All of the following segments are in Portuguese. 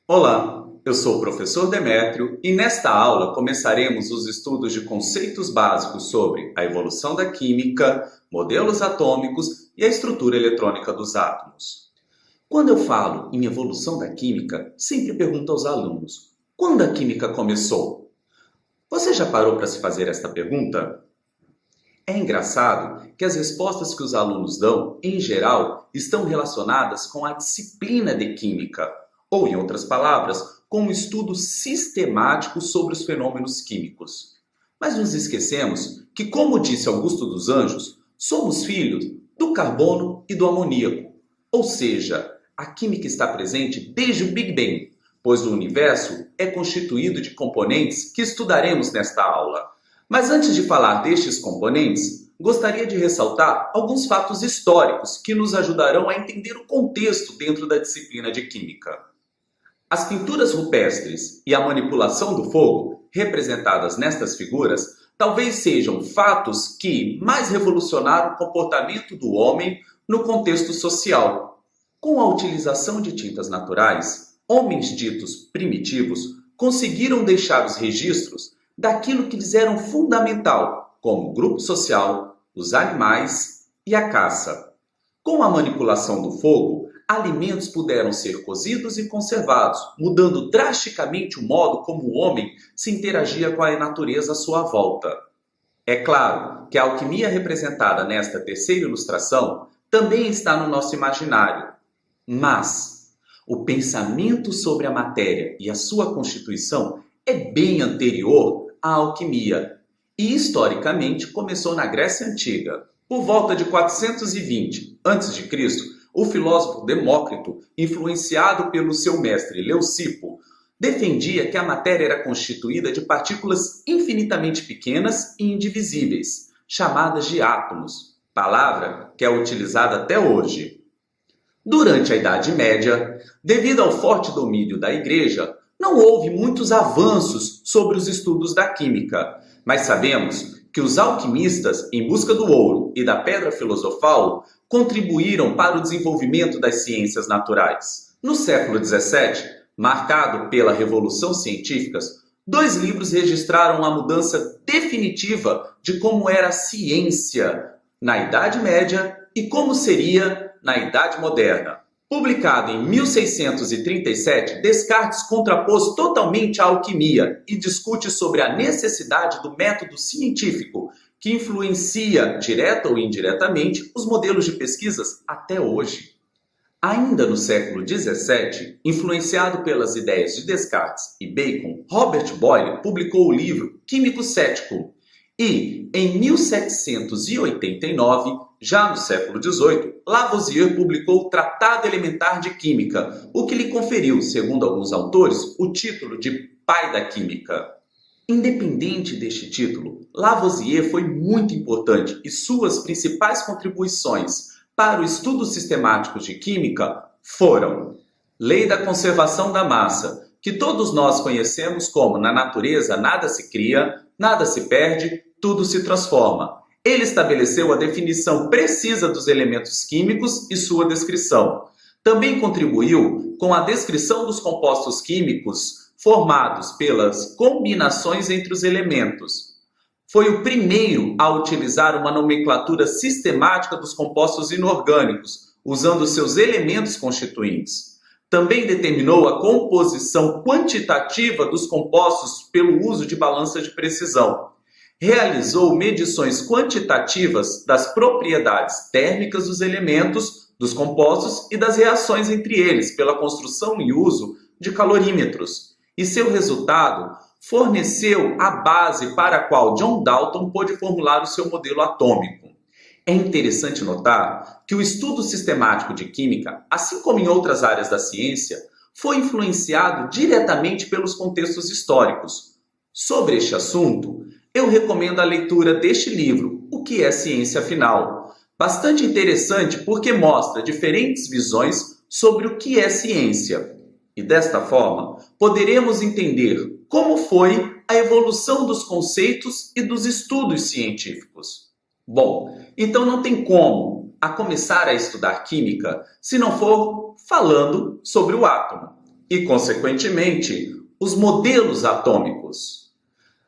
Olá, eu sou o professor Demétrio e nesta aula começaremos os estudos de conceitos básicos sobre a evolução da química, modelos atômicos e a estrutura eletrônica dos átomos. Quando eu falo em evolução da química, sempre pergunto aos alunos: quando a química começou? Você já parou para se fazer esta pergunta? É engraçado que as respostas que os alunos dão, em geral, estão relacionadas com a disciplina de química, ou, em outras palavras, com um estudo sistemático sobre os fenômenos químicos. Mas nos esquecemos que, como disse Augusto dos Anjos, somos filhos do carbono e do amoníaco. Ou seja, a química está presente desde o Big Bang, pois o universo é constituído de componentes que estudaremos nesta aula. Mas antes de falar destes componentes, gostaria de ressaltar alguns fatos históricos que nos ajudarão a entender o contexto dentro da disciplina de Química. As pinturas rupestres e a manipulação do fogo, representadas nestas figuras, talvez sejam fatos que mais revolucionaram o comportamento do homem no contexto social. Com a utilização de tintas naturais, homens ditos primitivos conseguiram deixar os registros daquilo que lhes era fundamental, como o grupo social, os animais e a caça. Com a manipulação do fogo, alimentos puderam ser cozidos e conservados, mudando drasticamente o modo como o homem se interagia com a natureza à sua volta. É claro que a alquimia representada nesta terceira ilustração também está no nosso imaginário, mas o pensamento sobre a matéria e a sua constituição é bem anterior à alquimia e, historicamente, começou na Grécia Antiga. Por volta de 420 a.C., o filósofo Demócrito, influenciado pelo seu mestre Leucipo, defendia que a matéria era constituída de partículas infinitamente pequenas e indivisíveis, chamadas de átomos, palavra que é utilizada até hoje. Durante a Idade Média, devido ao forte domínio da Igreja, não houve muitos avanços sobre os estudos da química, mas sabemos que os alquimistas, em busca do ouro e da pedra filosofal, contribuíram para o desenvolvimento das ciências naturais. No século XVII, marcado pela Revolução Científica, dois livros registraram a mudança definitiva de como era a ciência na Idade Média e como seria na Idade Moderna. Publicado em 1637, Descartes contrapôs totalmente a alquimia e discute sobre a necessidade do método científico, que influencia, direta ou indiretamente, os modelos de pesquisas até hoje. Ainda no século XVII, influenciado pelas ideias de Descartes e Bacon, Robert Boyle publicou o livro Químico Cético e, em 1789, já no século XVIII, Lavoisier publicou o Tratado Elementar de Química, o que lhe conferiu, segundo alguns autores, o título de Pai da Química. Independente deste título, Lavoisier foi muito importante e suas principais contribuições para o estudo sistemático de química foram Lei da Conservação da Massa, que todos nós conhecemos como na natureza nada se cria, nada se perde, tudo se transforma. Ele estabeleceu a definição precisa dos elementos químicos e sua descrição. Também contribuiu com a descrição dos compostos químicos formados pelas combinações entre os elementos. Foi o primeiro a utilizar uma nomenclatura sistemática dos compostos inorgânicos, usando seus elementos constituintes. Também determinou a composição quantitativa dos compostos pelo uso de balanças de precisão. Realizou medições quantitativas das propriedades térmicas dos elementos, dos compostos e das reações entre eles pela construção e uso de calorímetros. E seu resultado forneceu a base para a qual John Dalton pôde formular o seu modelo atômico. É interessante notar que o estudo sistemático de química, assim como em outras áreas da ciência, foi influenciado diretamente pelos contextos históricos. Sobre este assunto, eu recomendo a leitura deste livro, O que é Ciência Afinal? Bastante interessante porque mostra diferentes visões sobre o que é ciência. E desta forma, poderemos entender como foi a evolução dos conceitos e dos estudos científicos. Bom, então não tem como começar a estudar química se não for falando sobre o átomo. e, consequentemente, os modelos atômicos.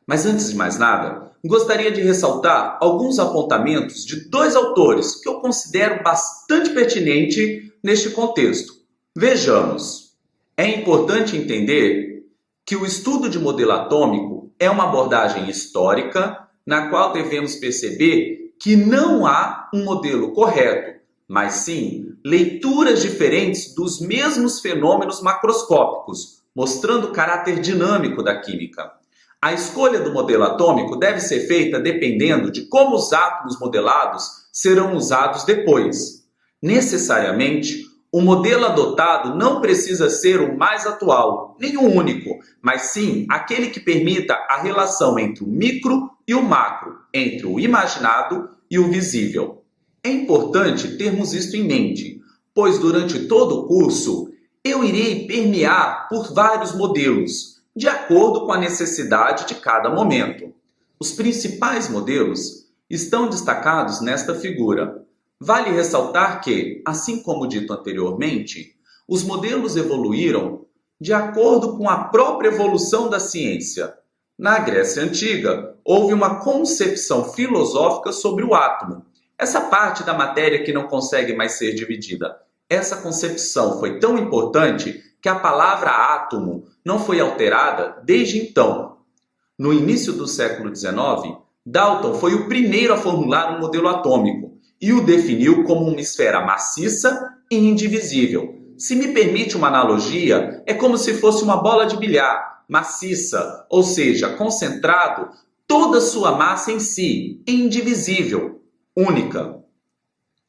Mas antes de mais nada, gostaria de ressaltar alguns apontamentos de dois autores que eu considero bastante pertinente neste contexto. Vejamos. É importante entender que o estudo de modelo atômico é uma abordagem histórica na qual devemos perceber que não há um modelo correto, mas sim leituras diferentes dos mesmos fenômenos macroscópicos, mostrando o caráter dinâmico da química. A escolha do modelo atômico deve ser feita dependendo de como os átomos modelados serão usados depois. Necessariamente, o modelo adotado não precisa ser o mais atual, nem o único, mas sim aquele que permita a relação entre o micro e o macro, entre o imaginado e o visível. É importante termos isto em mente, pois durante todo o curso eu irei permear por vários modelos, de acordo com a necessidade de cada momento. Os principais modelos estão destacados nesta figura. Vale ressaltar que, assim como dito anteriormente, os modelos evoluíram de acordo com a própria evolução da ciência. Na Grécia Antiga, houve uma concepção filosófica sobre o átomo, essa parte da matéria que não consegue mais ser dividida. Essa concepção foi tão importante que a palavra átomo não foi alterada desde então. No início do século XIX, Dalton foi o primeiro a formular um modelo atômico e o definiu como uma esfera maciça e indivisível. Se me permite uma analogia, é como se fosse uma bola de bilhar, maciça, ou seja, concentrado toda sua massa em si, indivisível, única.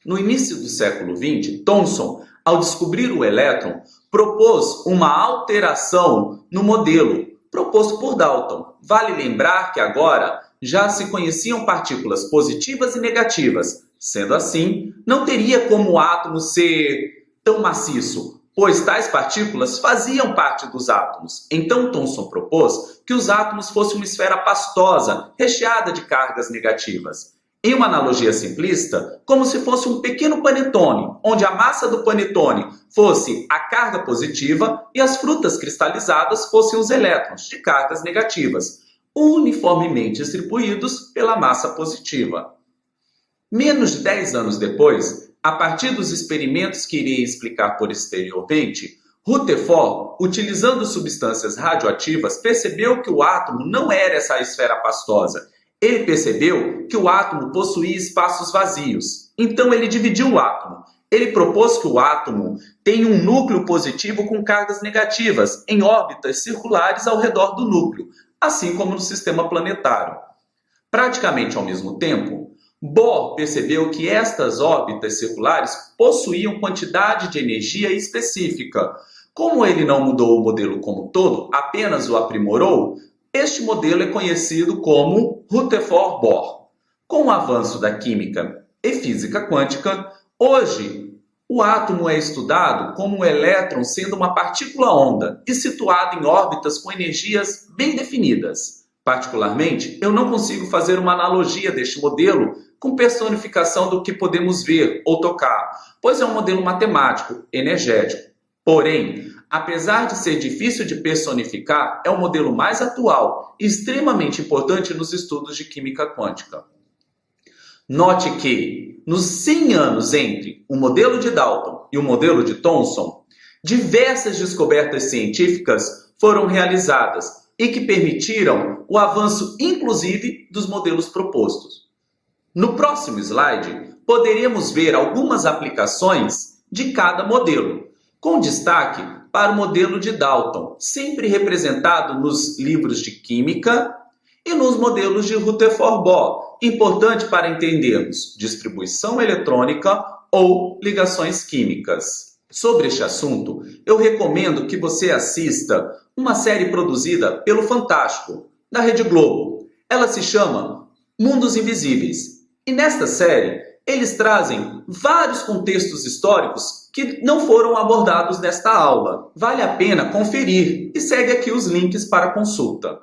No início do século XX, Thomson, ao descobrir o elétron, propôs uma alteração no modelo proposto por Dalton. Vale lembrar que agora já se conheciam partículas positivas e negativas. Sendo assim, não teria como o átomo ser tão maciço, pois tais partículas faziam parte dos átomos. Então Thomson propôs que os átomos fossem uma esfera pastosa, recheada de cargas negativas. Em uma analogia simplista, como se fosse um pequeno panetone, onde a massa do panetone fosse a carga positiva e as frutas cristalizadas fossem os elétrons de cargas negativas, uniformemente distribuídos pela massa positiva. Menos de 10 anos depois, a partir dos experimentos que irei explicar posteriormente, Rutherford, utilizando substâncias radioativas, percebeu que o átomo não era essa esfera pastosa. Ele percebeu que o átomo possuía espaços vazios. Então ele dividiu o átomo. Ele propôs que o átomo tenha um núcleo positivo com cargas negativas em órbitas circulares ao redor do núcleo, assim como no sistema planetário. Praticamente ao mesmo tempo, Bohr percebeu que estas órbitas circulares possuíam quantidade de energia específica. Como ele não mudou o modelo como um todo, apenas o aprimorou, este modelo é conhecido como Rutherford-Bohr. Com o avanço da química e física quântica, hoje o átomo é estudado como um elétron sendo uma partícula-onda e situado em órbitas com energias bem definidas. Particularmente, eu não consigo fazer uma analogia deste modelo com personificação do que podemos ver ou tocar, pois é um modelo matemático, energético. Porém, apesar de ser difícil de personificar, é o modelo mais atual e extremamente importante nos estudos de química quântica. Note que, nos 100 anos entre o modelo de Dalton e o modelo de Thomson, diversas descobertas científicas foram realizadas e que permitiram o avanço, inclusive, dos modelos propostos. No próximo slide, poderemos ver algumas aplicações de cada modelo, com destaque para o modelo de Dalton, sempre representado nos livros de química e nos modelos de Rutherford-Bohr, importante para entendermos distribuição eletrônica ou ligações químicas. Sobre este assunto, eu recomendo que você assista uma série produzida pelo Fantástico, da Rede Globo. Ela se chama Mundos Invisíveis. E nesta série, eles trazem vários contextos históricos que não foram abordados nesta aula. Vale a pena conferir e segue aqui os links para consulta.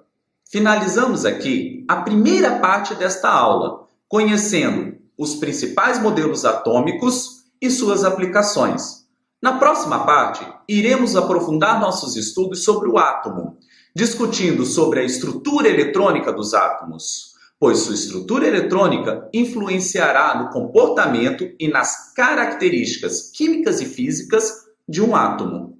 Finalizamos aqui a primeira parte desta aula, conhecendo os principais modelos atômicos e suas aplicações. Na próxima parte, iremos aprofundar nossos estudos sobre o átomo, discutindo sobre a estrutura eletrônica dos átomos, pois sua estrutura eletrônica influenciará no comportamento e nas características químicas e físicas de um átomo.